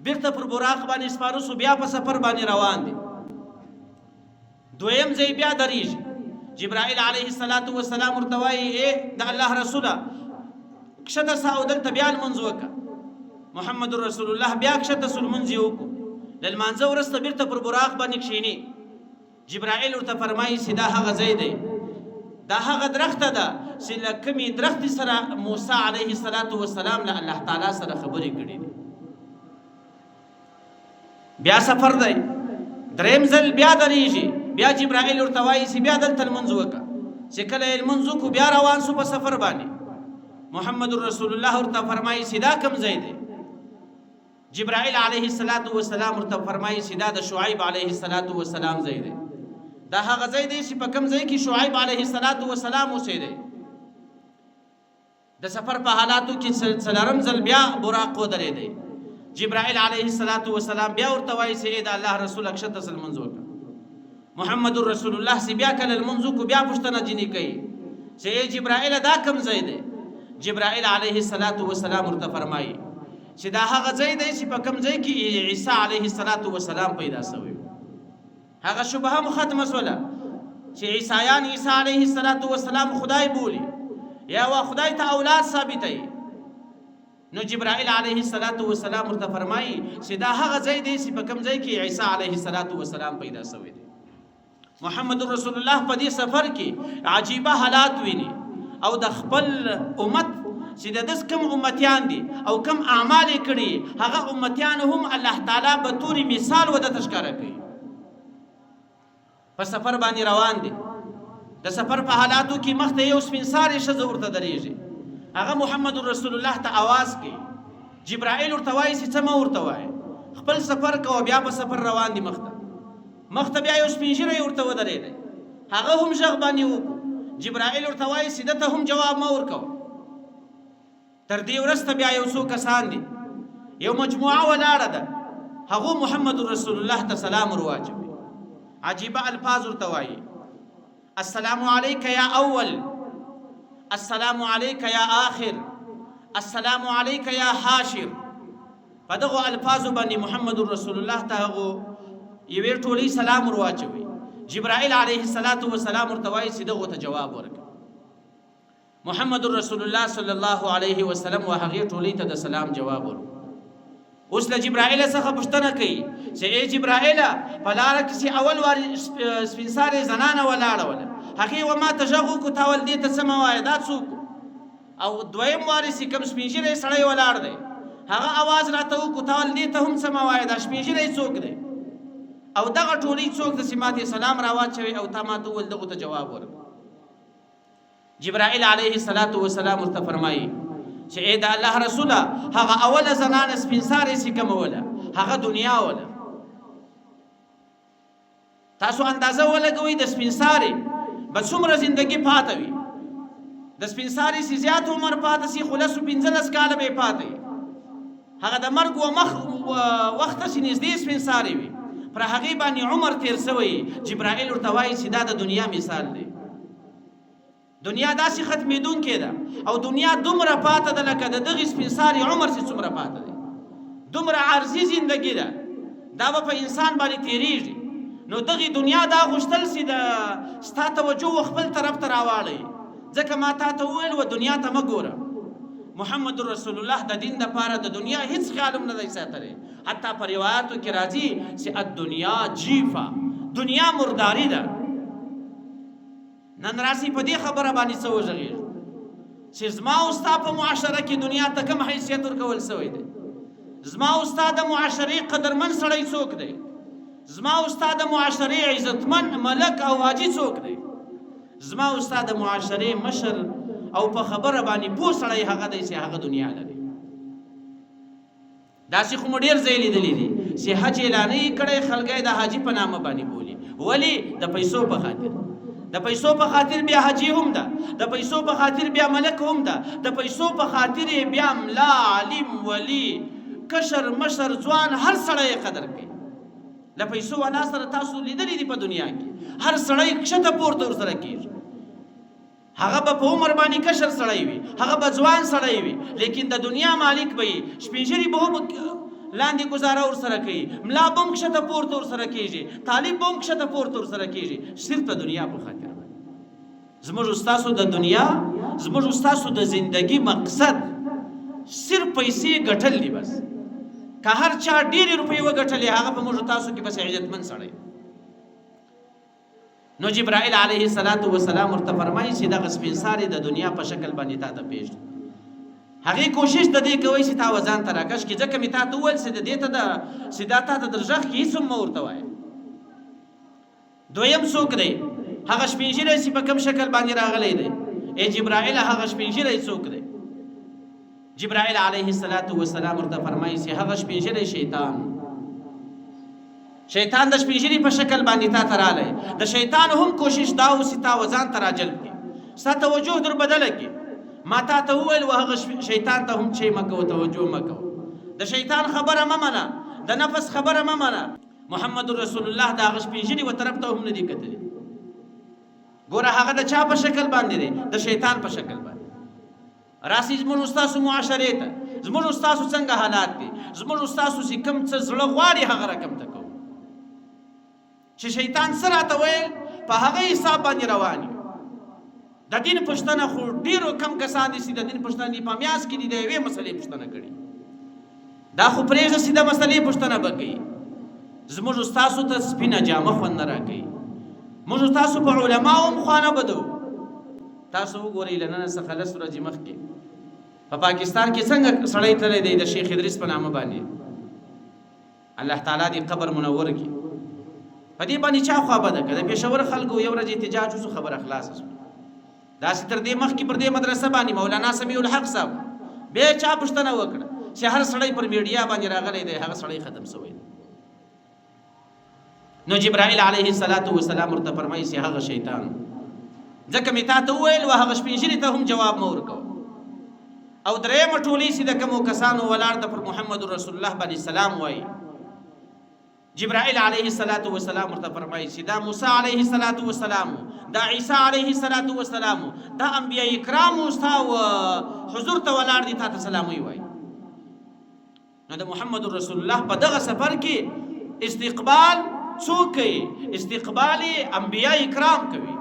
بیرته پر براق باندې سپاره سو، بیا په سفر باندې روان دي. دویم ځای بیا درېږي. جبرائیل علیه السلام ورته وایي ای د الله رسوله کښته سه او دلته بیا لمونځ وکړه. محمد رسول الله بیا کښته سو، لمونځ یې وکړو. له لمانځه وروسته بیرته پر براق باندې کښېني. جبرائیل ورته فرمایي چې دا هغه ځای دی، دا هغه درخته ده چې له کومې درختې سره موسی علیه السلام له الله تعالی سره خبرې کړي دي. بیا سفر دی. دریم ځل بیا درېږي. بیا جبرائیل ورته وایي چې بیا دلته لمونځ وکړه. چې کله یې لمونځ وکړو بیا روان سو په سفر باندې. محمد رسول الله ورته فرمایي چې دا کوم ځای دی؟ جبرائیل علیه السلام ورته فرمایي چې دا د شعیب علیه السلام ځای دی. دا هغه ځای دی چې په کوم ځای کې شعیب علیه السلام اوسېدی. د سفر په حالاتو کې څلورم ځل بیا براق ودرېدی. جبرائیل علیه السلام بیا ورته وایي چې د الله رسول کښته سه لمونځ وکړه. محمد رسول الله چې بیا کله لمونځ وکړو بیا پوښتنه ځینې کوي چې ای جبرائیل دا کوم ځای دی؟ جبرائیل علیه السلام ورته فرمایي چې دا هغه ځای دی چې په کوم ځای کې عیسی علیه السلام پیدا شوی. هغه شبهه مو ختمه شوله چې عیسایان عیسی علیه السلام خدای بولي یا وا خدای ته اولاد ثابتوي. نو جبرائیل علیه السلام ورته فرمایي چې دا هغه ځای دی چې په کوم ځای کې عیسی علیه السلام پیدا شوی دی. محمد رسول الله په دې سفر کې عجیبه حالات ویني او د خپل امت چې د دس کم امتیان دي او کم اعمال یې کړي هغه امتیان هم الله تعالی به توري مثال ودته ښکاره کوي. په سفر باندې روان دي. د سفر په حالاتو کې مخته یو سپین سارې ښځه ورته درېږي. هغه محمد رسول الله ته आवाज کوي. جبرائیل ورته وایي چې څه مه ورته وایي، خپل سفر کوه. بیا په سفر روان دي. مخته بیا یو سپین ږیری ورته ودرېدی. هغه هم غږ باندې وکړو. جبرائیل ورته وایي چې ده ته هم جواب مه ورکوه. تر دې وروسته بیا یو څو کسان دي، یو مجموعه ولاړه ده، هغو محمد رسول الله ته سلام ورواچوي. عجیبه الفاظ ورته وایي: السلام علیک یا اول، السلام علیک یا آخر، السلام علیک یا حاشر. په دغو الفاظو باندې محمد رسول الله ته هغو یوې ټولۍ سلام ورواچوي. جبرائیل علیه السلام ورته وایي چې دغو ته جواب ورکړه. محمد رسول الله صلی الله علیه وسلم و هغې ټولۍ ته د سلام جواب ورکړه. اوس له جبرائیل څخه پوښتنه کوي چې ای جبرائیل په لاره کې چې اول وارې سپین سارې زنانه ولاړه وله، هغې و ما ته غږ وکړو تا ول دې ته څه مه وایه دا څوک؟ او دویم وارې چې کوم سپین ږیری سړی ولاړ دی هغه اواز راته وکړو تا ول دې ته هم څه مه وایه دا سپین ږیری څوک دی؟ او دغه ټولۍ څوک ده چې ما ته سلام راواچوي او تا ما ته وویل دغو ته جواب ورکړه. جبرائیل علیه السلام ورته فرمایي چې ای د الله رسوله هغه اوله زنانه سپین سارې چې کومه وله هغه دنیا وله. تاسو اندازه ولګوئ د سپین سارې به څومره زندګي پاته وي. د سپین سارې چې زیات عمر پاته سي خو 15 کاله به یې پاته وي. هغه د مرګ وخته چې نږدې سپین سارې وي پر هغې باندې عمر تیر شوی. جبرائیل ورته وایي چې دا د دنیا مثال دی. دنیا داسې ختمېدونکې ده او دنیا دومره پاته ده لکه د دغې سپین سارې عمر چې څومره پاته دی. دومره عرضي زندګي ده، دا به په انسان باندې تېرېږي. نو دغې دنیا دا غوښتل چې ستا توجه و خپل طرف ته راواړئ. ځکه ما تا ته وویل و دنیا ته مه ګوره. محمد رسول الله د دین دپاره د دنیا هیڅ خیال هم نه دی ساتلی. حتی په روایاتو کې راځي چې الدنیا جیفه، دنیا مرداري ده. نن راسي په دې خبره باندې څه وغږېږو چې زما او ستا په معاشره کې دنیا ته کوم حیثیت ورکول شوی دی؟ زما او ستا د معاشرې قدرمن سړی څوک دی؟ زما او ستا د معاشرې عزتمن ملک او حاجي څوک دی؟ زما او ستا د معاشرې مشر او په خبره باندې پوه سړی هغه دی چې هغه دنیا لري. داسې خو مو ډېر ځای لیدلی دي چې حج اعلان یې کړی، خلک د حاجي په نامه باندې بولي. ولې؟ د پیسو په خاطر. د پیسو په خاطر بیا حاجي هم ده، د پیسو په خاطر بیا ملک هم ده، د پیسو په خاطر بیا ملا عالم ولی کشر مشر ځوان هر سړی یې قدر کوي. له پیسو والا سره تاسو لیدلی دي په دنیا کې هر سړی کښته پورته ورسره کېږي. هغه به په عمر باندې کشر سړی وي، هغه به ځوان سړی وي، لیکن د دنیا مالک به وي. سپین ږیري به هم لاندې گزاره ورسره کوي، ملا به هم کښته پورته ورسره کېږي، طالب به هم کښته پورته ورسره کېږي، صرف د دنیا په خاطر باندې. زموږ ستاسو د دنیا، زموږ ستاسو د زندگی مقصد صرف پیسې ګټل دي بس. که هر چا ډېرې روپۍ وګټلې هغه په موږ تاسو کې بس عزتمن سړی. نو جبرائیل علیه السلام ورته فرمایي چې دغه سپین ساري د دنیا په شکل باندې تا ته پیش دی. هغې کوشش د دې کوي چې تا وځان ته راکش کړي، ځکه مې تا ته وویل چې د دې ته چې دا تا ته در غږ کړي هېڅ هم مه ورته وایه. دویم څوک دی؟ هغه سپین ږیری چې په کوم شکل باندې راغلی دی. ای جبرائیل هغه سپین ږیری څوک دی؟ جبرائیل علیه السلام ورته فرمایي چې هغه سپین ږیری شیطان د سپین ږیري په شکل باندې تا ته رالی. د شیطان هم کوشش دا و چې تا وځان ته راجلب کړي، ستا توجه در بدله کړي. ما تا ته وویل هغه شیطان ته هم چې مه کوه، توجه مه کوه، د شیطان خبره مه منه، د نفس خبره مه منه. محمد رسول الله د هغه سپین ږیري و طرف ته هم نه دي کتلي. ګوره هغه د چا په شکل باندې دی؟ د شیطان په شکل باندې. راسي زموږ ستاسو معاشرې ته، زموږ ستاسو څنګه حالات دي، زموږ ستاسو چې کوم څه زړه غواړي هغه رقم ته کوو. چې شیطان څه راته ویل په هغه حساب باندې روان یو. د دین پوښتنه خو ډېرو کم کسان دي چې د دین پوښتنه دي په میاشت کې دي د یوې مسلې پوښتنه کړې. دا خو پرېږده چې د مسلې پوښتنه به کوي. زموږ ستاسو ته سپینه جامه خوند نه راکوي، موږ ستاسو په علماو هم خوا نه بدو. تاسو وګورئ له نن څخه لس ورځې مخکې په پاکستان کې څنګه سړی تللی دی د شیخ ادریس په نامه باندې. الله تعالی دې قبر منور کړي. په دې باندې چا خوا بده کړه؟ د پېښور خلکو یو ورځ احتجاج وشو، خبره خلاصه شوه. داسې تر دې مخکې پر دې مدرسه باندې مولانا سمیع الحق صاحب بیا چا پوښتنه وکړه چې هر سړی پر میډیا باندې راغلی دی، هغه سړی ختم شوی دی. نو جبرائیل علیه السلام ورته فرمایي چې هغه شیطان، ځکه مې تا ته وویل هغه سپین ږیري ته هم جواب مه ورکوه. او درېیمه ټولۍ چې د کومو کسانو ولاړ ده پر محمد رسول الله باندې سلام وایي. جبرائیل علیه السلام ورته فرمایي چې دا موسی علیه السلام، دا عیسی علیه السلام، دا انبیاء کرامو ستا حضور ته ولاړ دي، تا ته سلامي وایي. نو د محمد رسول الله په دغه سفر کې استقبال څوک کوي؟ استقبال انبیاء کرام کوي.